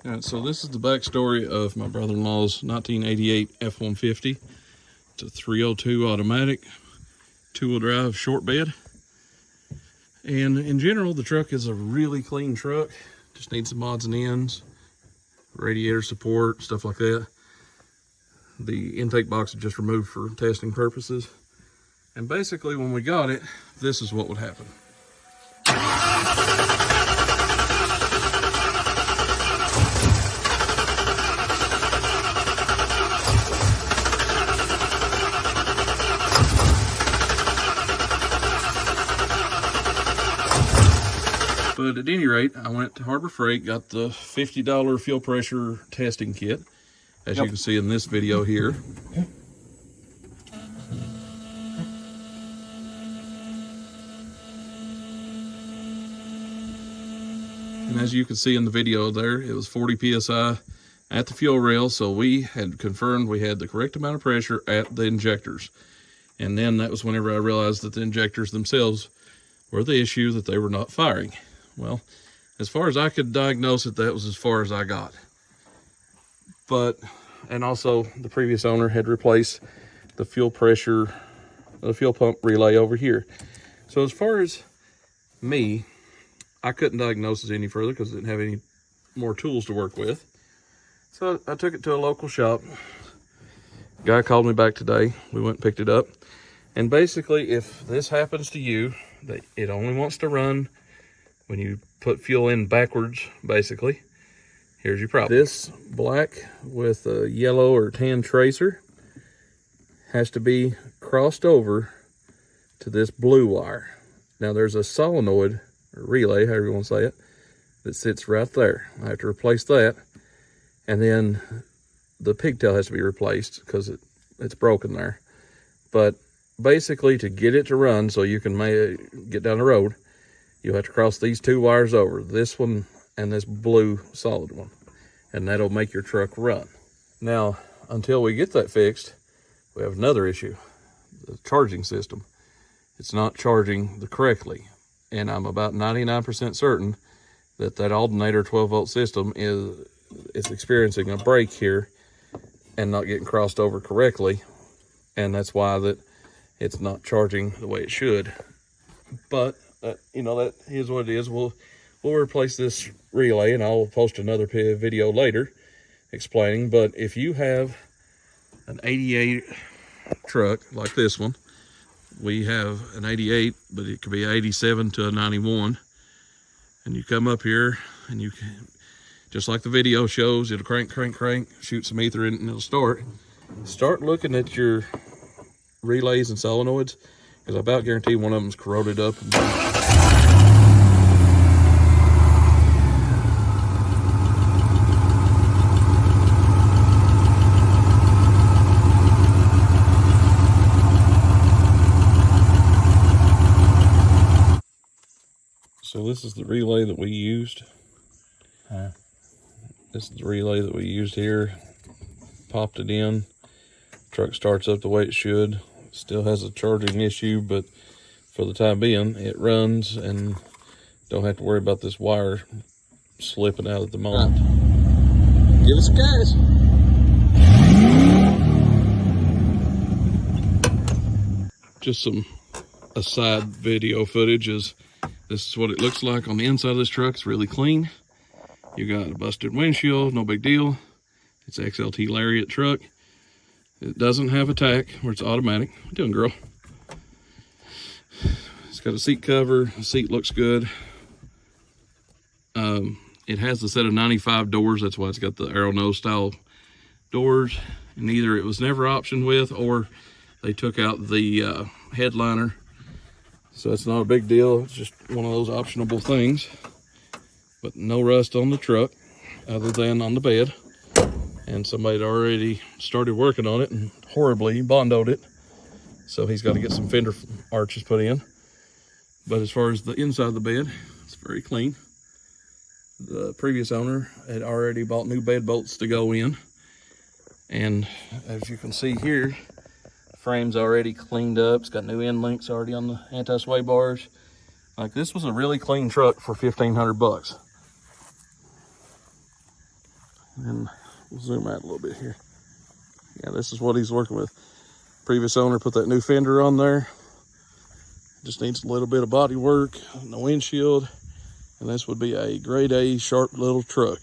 All right, so this is the backstory of my brother-in-law's 1988 F-150. It's a 302 automatic, two-wheel drive short bed. And in general, the truck is a really clean truck. Just needs some odds and ends, radiator support, stuff like that. The intake box is just removed for testing purposes. And basically, when we got it, this is what would happen. But at any rate, I went to Harbor Freight, got the $50 fuel pressure testing kit, as you can see in this video here. And as you can see in the video there, it was 40 PSI at the fuel rail, so we had confirmed we had the correct amount of pressure at the injectors. And then that was whenever I realized that the injectors themselves were the issue, that they were not firing. Well, as far as I could diagnose it, that was as far as I got. And also the previous owner had replaced the fuel pressure, the fuel pump relay over here. So as far as me, I couldn't diagnose it any further because I didn't have any more tools to work with. So I took it to a local shop. Guy called me back today. We went and picked it up. And basically, if this happens to you, that it only wants to run when you put fuel in backwards, basically, here's your problem. This black with a yellow or tan tracer has to be crossed over to this blue wire. Now there's a solenoid or relay, however you want to say it, that sits right there. I have to replace that. And then the pigtail has to be replaced because it's broken there. But basically, to get it to run so you can get down the road, you'll have to cross these two wires over, this one and this blue solid one, and that'll make your truck run. Now, until we get that fixed, we have another issue, the charging system. It's not charging correctly, and I'm about 99% certain that that alternator 12-volt system is experiencing a break here and not getting crossed over correctly, and that's why that it's not charging the way it should. But you know, that is what it is. We'll replace this relay, and I'll post another video later explaining. But if you have an 88 truck like this one, we have an 88, but it could be 87 to a 91, and you come up here and you can, just like the video shows, it'll crank, shoot some ether in, and it'll start looking at your relays and solenoids, because I about guarantee one of them's corroded up. So this is the relay that we used. This is the relay that we used here. Popped it in. Truck starts up the way it should. Still has a charging issue, but for the time being, it runs and don't have to worry about this wire slipping out at the moment. Give us gas. Just some aside video footage is this is what it looks like on the inside of this truck. It's really clean. You got a busted windshield, no big deal. It's an XLT Lariat truck. It doesn't have a tack where it's automatic. How you doing, girl? It's got a seat cover. The seat looks good. It has a set of 95 doors. That's why it's got the arrow nose style doors. And either it was never optioned with, or they took out the headliner. So it's not a big deal. It's just one of those optionable things. But no rust on the truck other than on the bed. And somebody had already started working on it and horribly bondoed it. So he's got to get some fender arches put in. But as far as the inside of the bed, it's very clean. The previous owner had already bought new bed bolts to go in. And as you can see here, the frame's already cleaned up. It's got new end links already on the anti-sway bars. Like, this was a really clean truck for $1,500 bucks. And we'll zoom out a little bit here. Yeah, this is what he's working with. Previous owner put that new fender on there. Just needs a little bit of body work on the windshield. And this would be a grade A sharp little truck.